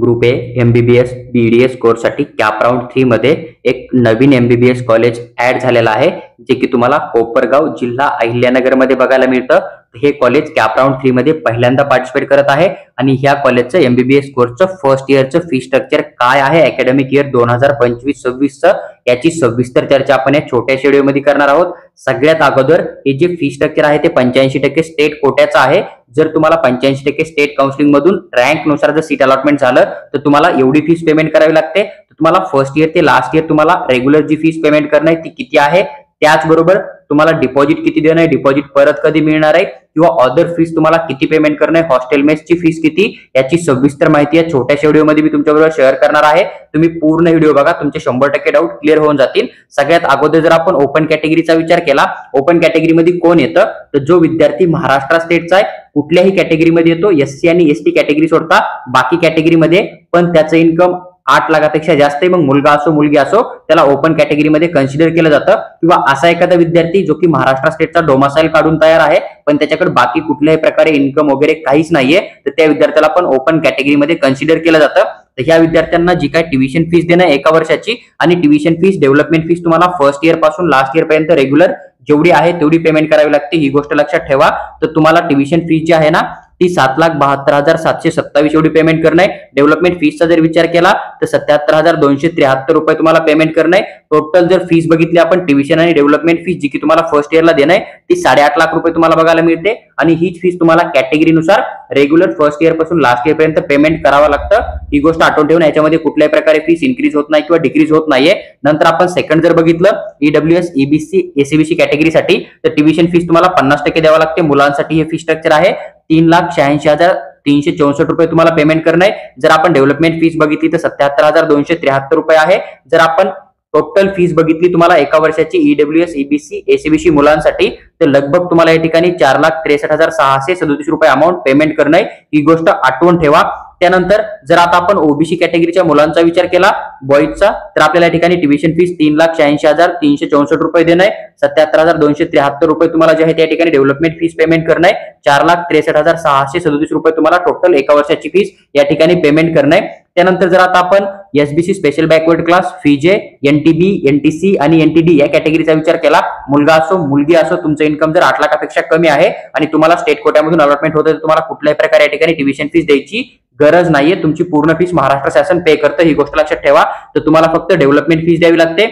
Group A MBBS BDS कोर्ससाठी cap round 3 मध्ये एक नवीन MBBS कॉलेज ऍड झालेलं आहे, जे की तुम्हाला कोपरगाव जिल्हा अहिल्यानगर मध्ये बघायला मिळतं। हे कॉलेज कॅप राऊंड 3 मध्ये पहिल्यांदा पार्टिसिपेट करत आहे आणि ह्या कॉलेजचं MBBS कोर्सचं फर्स्ट इयरचं फी स्ट्रक्चर काय आहे अकॅडमिक इयर 2025-26 याची सविस्तर चर्चा आपण या छोट्याशा व्हिडिओमध्ये करणार आहोत। सगळ्यात अगोदर हे जे फी स्ट्रक्चर आहे ते 85% स्टेट कोट्याचं आहे। जर तुम्हाला 85% स्टेट काउन्सिलिंग मधून रँक नुसार जर सीट अलॉटमेंट झालं तर तुम्हाला एवढी फीस पेमेंट करावी लागते। तर तुम्हाला फर्स्ट इयर ते लास्ट इयर तुम्हाला रेग्युलर जी फीस पेमेंट करणं आहे ती किती आहे, त्याचबरोबर तुम्हाला डिपॉझिट किती देणं आहे, डिपॉझिट परत कधी मिळणार आहे किंवा अदर फीस तुम्हाला किती पेमेंट करणं आहे, हॉस्टेल मेसची फीस किती, याची सविस्तर माहिती या छोट्याशा व्हिडिओमध्ये मी तुमच्याबरोबर शेअर करणार आहे। तुम्ही पूर्ण व्हिडिओ बघा, तुमचे 100% डाऊट क्लिअर होऊन जातील। सगळ्यात अगोदर जर आपण ओपन कॅटेगरीचा विचार केला, ओपन कॅटेगरीमध्ये कोण येतं तर जो विद्यार्थी महाराष्ट्र स्टेटचा आहे कुठल्याही कॅटेगरीमध्ये येतो, SC आणि ST कॅटेगरी सोडता बाकी कॅटेगरीमध्ये पण त्याचं इन्कम 8 लाखापेक्षा जास्त आहे, मग मुलगा असो मुलगी असो त्याला ओपन कॅटेगरीमध्ये कन्सिडर केलं जातं। किंवा असा एखादा विद्यार्थी जो की महाराष्ट्र स्टेटचा डोमासाइल काढून तयार आहे पण त्याच्याकडे बाकी कुठल्याही प्रकारे इन्कम वगैरे काहीच नाहीये, तर त्या विद्यार्थ्याला पण ओपन कॅटेगरीमध्ये कन्सिडर केलं जातं। तर ह्या विद्यार्थ्यांना जी काय ट्युशन फीस देणं एका वर्षाची आणि ट्युशन फीस डेव्हलपमेंट फीस तुम्हाला फर्स्ट इयर पासून लास्ट इयर पर्यंत रेग्युलर जेवढी आहे तेवढी पेमेंट करावी लागते, ही गोष्ट लक्षात ठेवा। तर तुम्हाला ट्युशन फीस जी आहे ना ती 7,72,727 एवढी पेमेंट करणं आहे। डेव्हलपमेंट फीसचा जर विचार केला तर 77,273 रुपये तुम्हाला पेमेंट करणं आहे। टोटल जर फीस बघितली आपण ट्युशन आणि डेव्हलपमेंट फीस जी की तुम्हाला फर्स्ट इयरला देणं आहे ती 8.5 लाख रुपये तुम्हाला बघायला मिळते आणि हीच फीस तुम्हाला कॅटेगरीनुसार रेग्युलर फर्स्ट इयर पासून लास्ट इयर पर्यंत पेमेंट करावं लागतं। ही गोष्ट आठवून ठेवून याच्यामध्ये कुठल्याही प्रकारे फीस इन्क्रीज होत नाही किंवा डिक्रीज होत नाहीये। नंतर आपण सेकंड जर बघितलं EWS EBC ACBC कॅटेगरीसाठी तर ट्युशन फीस तुम्हाला 50% द्यावं लागते। मुलांसाठी हे फी स्ट्रक्चर आहे 3,86,364 रुपये तुम्हाला पेमेंट करणं आहे। जर आपण डेव्हलपमेंट फीस बघितली तर 77,273 रुपये आहे। जर आपण टोटल फीस बघितली तुम्हाला एका वर्षाची EWS EBC ACBC मुलांसाठी तर लगभग तुम्हाला या ठिकाणी 4,63,637 रुपये अमाऊंट पेमेंट करणं आहे, ही गोष्ट आठवून ठेवा। त्यानंतर जर आता आपण ओबीसी कॅटेगरीच्या मुलांचा विचार केला बॉईजचा तर आपल्याला या ठिकाणी ट्युशन फीस 3,86,364 रुपये देणं आहे। 77,273 रुपये तुम्हाला जे आहे त्या ठिकाणी डेव्हलपमेंट फीस पेमेंट करणं आहे। 4,63,637 रुपये तुम्हाला टोटल एका वर्षाची फीस या ठिकाणी पेमेंट करणं आहे। त्यानंतर जर आता आपण SBC special backward class FIJE NTB NTC आणि NTD या कॅटेगरीचा विचार केला, मुलगा असो मुलगी असो तुमचं इन्कम जर 8 लाखापेक्षा कमी आहे आणि तुम्हाला स्टेट कोट्यामधून अलॉटमेंट होतं तर तुम्हाला कुठल्याही प्रकारे या ठिकाणी ट्युशन फीस द्यायची गरज नाहीये, तुमची पूर्ण फीस महाराष्ट्र शासन पे करतं, ही गोष्ट लक्षात ठेवा। तर तुम्हाला फक्त डेव्हलपमेंट फीस द्यावी लागते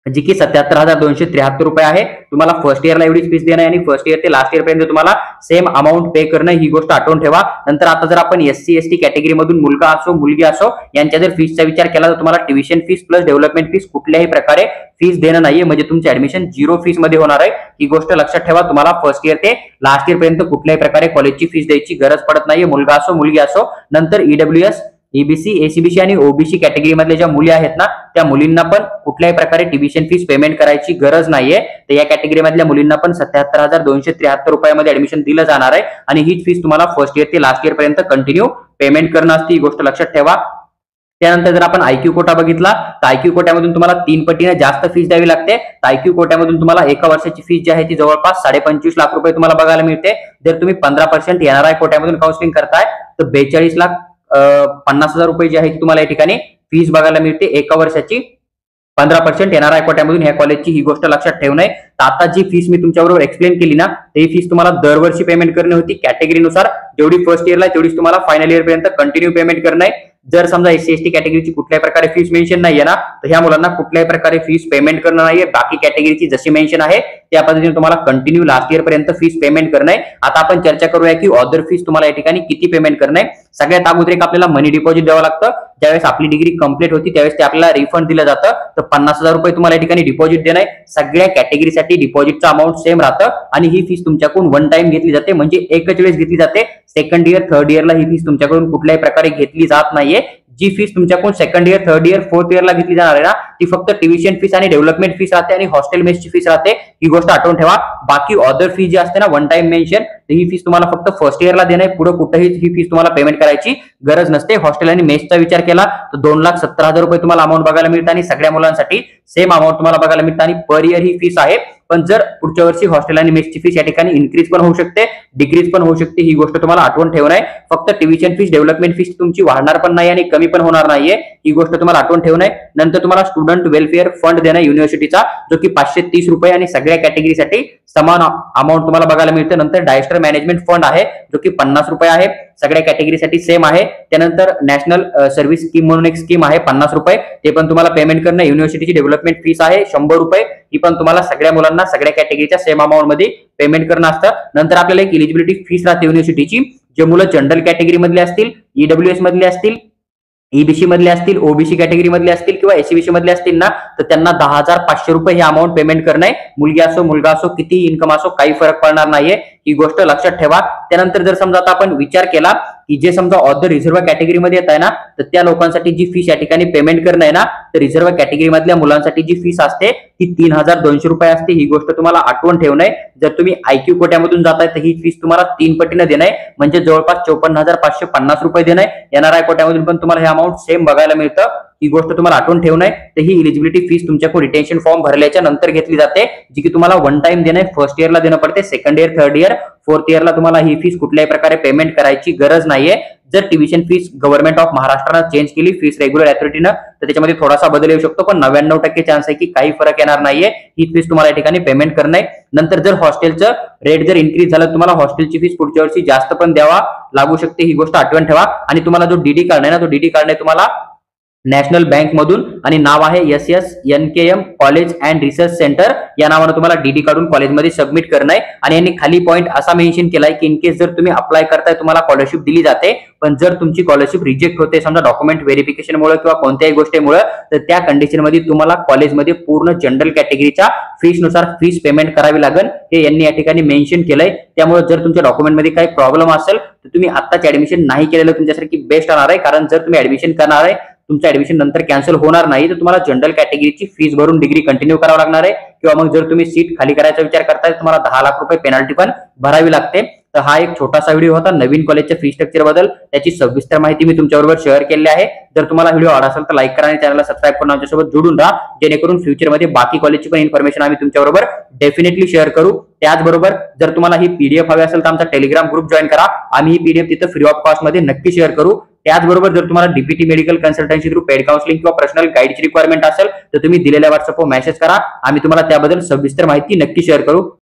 जी की 77,273 रुपये आहे। तुम्हाला फर्स्ट इयरला एवढीच फीस देणं आहे आणि फर्स्ट इयर ते लास्ट इयर पर्यंत तुम्हाला सेम अमाऊंट पे करणं, ही गोष्ट आठवून ठेवा। नंतर आता जर आपण SC ST कॅटेगरी मधून मुलगा असो मुलगी असो यांच्या जर फीसचा विचार केला तर तुम्हाला tuition fees plus development fees कुठल्याही प्रकारे फीस देणं नाहीये, म्हणजे तुमचे ऍडमिशन 0 फीस मध्ये होणार आहे, ही गोष्ट लक्षात ठेवा। तुम्हाला फर्स्ट इयर ते लास्ट इयर पर्यंत कुठल्याही प्रकारे कॉलेजची फीस द्यायची गरज पडत नाहीये, मुलगा असो मुलगी असो। नंतर EWS EBC ACBC आणि OBC कॅटेगरी मधल्या ज्या मुली आहेत ना त्या मुलींना पण कुठल्याही प्रकारे ट्युशन फीस पेमेंट करायची गरज नाहीये। तर या कॅटेगरी मधल्या मुलींना पण 77,273 रुपयामध्ये ऍडमिशन दिलं जाणार आहे आणि हीच फीस तुम्हाला फर्स्ट इयर ते लास्ट इयर पर्यंत कंटिन्यू पेमेंट करणं असते, ही गोष्ट लक्षात ठेवा। त्यानंतर जर आपण IQ कोटा बघितला तर IQ कोट्यामधून तुम्हाला 3 पटीने जास्त फीस द्यावी लागते। तर IQ कोट्यामधून तुम्हाला एका वर्षाची फीस जी आहे ती जवळपास 25.5 लाख रुपये तुम्हाला बघायला मिळते। जर तुम्ही 15% NRI कोट्यामधून काउन्सिलिंग करताय तर 42,50,000 रुपये जी आहे ती तुम्हाला या ठिकाणी फीस बघायला मिळते एका वर्षाची। 15% NRI कोट्यामधून ह्या कॉलेजची, ही गोष्ट लक्षात ठेवणं आहे। तर आता जी फीस मी तुमच्याबरोबर एक्सप्लेन केली ना ती फीस तुम्हाला दरवर्षी पेमेंट करणे होती कॅटेगरीनुसार, जेवढी फर्स्ट इयरला तेवढीच तुम्हाला फायनल इयर पर्यंत कंटिन्यू पेमेंट करणं आहे। जर समजा SC ST कॅटेगरीची कुठल्याही प्रकारे फीस मेन्शन नाहीये ना तर ह्या मुलांना कुठल्याही प्रकारे फीस पेमेंट करणं नाहीये, बाकी कॅटेगरीची जशी मेन्शन आहे त्या पद्धतीने तुम्हाला कंटिन्यू लास्ट इयर पर्यंत फीस पेमेंट करणं आहे। आता आपण चर्चा करूया की अदर फीस तुम्हाला या ठिकाणी किती पेमेंट करणं आहे। सगळ्यात अगोदर एक आपल्याला मनी डिपॉझिट द्यावं लागतं, ज्यावेळेस आपली डिग्री कंप्लीट होती त्यावेळेस ते आपल्याला रिफंड दिलं जातं। तर 50,000 रुपये तुम्हाला या ठिकाणी डिपॉझिट देणं आहे। सगळ्या कॅटेगरीसाठी डिपॉझिटचा अमाऊंट सेम राहतं आणि ही फीस तुमच्याकडून वन टाइम घेतली जाते, म्हणजे एकच वेळेस घेतली जाते। सेकंड इयर थर्ड इयरला ही फीस तुमच्याकडून कुठल्याही प्रकारे घेतली जात नाहीये। जी फीस तुमच्याकडून second year third year fourth इयरला घेतली जाणार आहे ना ती फक्त ट्युशन फीस आणि डेव्हलपमेंट फीस राहते आणि हॉस्टेल मेसची फीस राहते, ही गोष्ट आठवून ठेवा। बाकी अदर फी जी असते ना वन टाइम मेन्शन तर ही फीस तुम्हाला फक्त फर्स्ट इयरला देणं आहे, पुढे कुठेही ही फीस तुम्हाला पेमेंट करायची गरज नसते. हॉस्टेल आणि मेसचा विचार केला तर 2,70,000 रुपये तुम्हाला अमाऊंट बघायला मिळतं आणि सगळ्या मुलांसाठी सेम अमाऊंट तुम्हाला बघायला मिळतं आणि पर इयर ही फीस आहे. पण जर पुढच्या वर्षी हॉस्टेल आणि मेसची फीस या ठिकाणी इन्क्रीज पण होऊ शकते, डिक्रीज पण होऊ शकते. ही गोष्ट तुम्हाला आठवण ठेवणं आहे. फक्त ट्युशन फीस, डेव्हलपमेंट फीस तुमची वाढणार पण नाही आणि कमी पण होणार नाहीये, ही गोष्ट तुम्हाला आठवण ठेवणं आहे. नंतर तुम्हाला स्टुडंट वेलफेअर फंड देणं युनिव्हर्सिटीचा, जो की 530 रुपये आणि सगळ्या कॅटेगरीसाठी समान अमाऊंट तुम्हाला बघायला मिळतं. नंतर डायस्टर मॅनेजमेंट फंड आहे, जो की 50 रुपये आहे, सगळ्या कॅटेगरीसाठी सेम आहे. त्यानंतर नॅशनल सर्व्हिस स्कीम म्हणून एक स्कीम आहे 50 रुपये, ते पण तुम्हाला पेमेंट करणं. युनिव्हर्सिटीची डेव्हलपमेंट फीस आहे 100 रुपये, ही पण तुम्हाला सगळ्या मुलांना सगळ्या कॅटेगरीच्या सेम अमाऊंट मध्ये पेमेंट करणं असतं. नंतर आपल्याला एक एलिजिबिलिटी फीस राहते युनिव्हर्सिटीची. जे मुलं जनरल कॅटेगरी मधले असतील, ईडब्ल्यूएस मधले असतील, ईबीसी मधले असतील, ओबीसी कॅटेगरी मधले असतील किंवा एससीबीसी मधले असतील ना, तर त्यांना 10,500 रुपये हे अमाऊंट पेमेंट करणं आहे. मुलगी असो मुलगा असो, किती इन्कम असो, काही फरक पडणार नाहीये, ही गोष्ट लक्षात ठेवा. त्यानंतर जर समजा आता आपण विचार केला की जे समजा ऑदर रिझर्व्ह कॅटेगरीमध्ये येत आहे ना, तर त्या लोकांसाठी जी फीस या ठिकाणी पेमेंट करणं आहे ना, तर रिझर्व्ह कॅटेगरी मधल्या मुलांसाठी जी फीस असते ती 3,200 रुपये असते. ही गोष्ट तुम्हाला आठवण ठेवणं आहे. जर तुम्ही आयक्यू कोट्यामधून जाताय तर ही फीस तुम्हाला 3 पटीने देणं आहे, म्हणजे जवळपास 54,550 रुपये देणं आहे. एनआरआय कोट्यामधून पण तुम्हाला हे अमाऊंट सेम बघायला मिळतं, ही गोष्ट तुम्हाला आठवण ठेवणं आहे. तर ही एलिजिबिलिटी फीस तुमच्याकडून रिटेन्शन फॉर्म भरल्याच्या नंतर घेतली जाते, जी की तुम्हाला वन टाइम देणं आहे. फर्स्ट इयरला देणं पडते, second year, third year, fourth इयरला तुम्हाला ही फीस कुठल्याही प्रकारे पेमेंट करायची गरज नाहीये. जर ट्युशन फीस गव्हर्नमेंट ऑफ महाराष्ट्रानं चेंज केली फीस रेग्युलर अथॉरिटीनं, तर त्याच्यामध्ये थोडासा बदल येऊ शकतो, पण 99% चान्स आहे की काही फरक येणार नाहीये. ही फीस तुम्हाला या ठिकाणी पेमेंट करणं आहे. नंतर जर हॉस्टेलचं रेट जर इन्क्रीज झालं, तुम्हाला हॉस्टेलची फीस पुढच्या वर्षी जास्त पण द्यावा लागू शकते, ही गोष्ट आठवण ठेवा. आणि तुम्हाला जो डीडी कार्ड आहे ना, तो डीडी कार्ड आहे तुम्हाला नॅशनल बँक मधून, आणि नाव आहे SSNKM college and research centre, या नावानं तुम्हाला डीडी काढून कॉलेजमध्ये सबमिट करणं आहे. आणि यांनी खाली पॉईंट असा मेन्शन केलाय की इन केस जर तुम्ही अप्लाय करताय तुम्हाला स्कॉलरशिप दिली जाते, पण जर तुमची स्कॉलरशिप रिजेक्ट होते समजा डॉक्युमेंट व्हेरिफिकेशनमुळे किंवा कोणत्याही गोष्टीमुळे, तर त्या कंडिशन मध्ये तुम्हाला कॉलेजमध्ये पूर्ण जनरल कॅटेगरीच्या फीसनुसार फीस पेमेंट करावी लागेल, हे यांनी या ठिकाणी मेन्शन केलंय. त्यामुळे जर तुमच्या डॉक्युमेंटमध्ये काही प्रॉब्लेम असेल तर तुम्ही आत्ताच ऍडमिशन नाही केलेलं तुमच्यासाठी बेस्ट होणार आहे. कारण जर तुम्ही ऍडमिशन करणार आहे, तुमचं ऍडमिशन नंतर कॅन्सल होणार नाही, तर तुम्हाला जनरल कॅटेगरीची फीस भरून डिग्री कंटिन्यू करावं लागणार आहे. किंवा मग जर तुम्ही सीट खाली करायचा विचार करताय तर तुम्हाला 10 लाख रुपये पेनल्टी पण भरावी लागते. तर हा एक छोटासा व्हिडिओ होता नवीन कॉलेजच्या फी स्ट्रक्चर बद्दल, त्याची सविस्तर माहिती मी तुमच्याबरोबर शेअर केली आहे. जर तुम्हाला व्हिडिओ आवडला असेल तर लाईक करा आणि चॅनलला सबस्क्राईब करून आमच्यासोबत जोडून राहा, जेणेकरून फ्युचरमध्ये बाकी कॉलेजची पण इन्फॉर्मेशन आम्ही तुमच्याबरोबर डेफिनेटली शेअर करू. त्याचबरोबर जर तुम्हाला ही पीडीएफ हवी असेल तर आमचा टेलिग्राम ग्रुप जॉईन करा, आम्ही ही पीडीएफ तिथं फ्री ऑफ कॉस्ट मध्ये नक्की शेअर करू. त्याचबरोबर जर तुम्हाला DPT medical consultancy through paid counselling किंवा पर्सनल गाईडची रिक्वायरमेंट असेल तर तुम्ही दिलेल्या व्हॉट्सअपवर मेसेज करा, आम्ही तुम्हाला त्याबद्दल सविस्तर माहिती नक्की शेअर करू.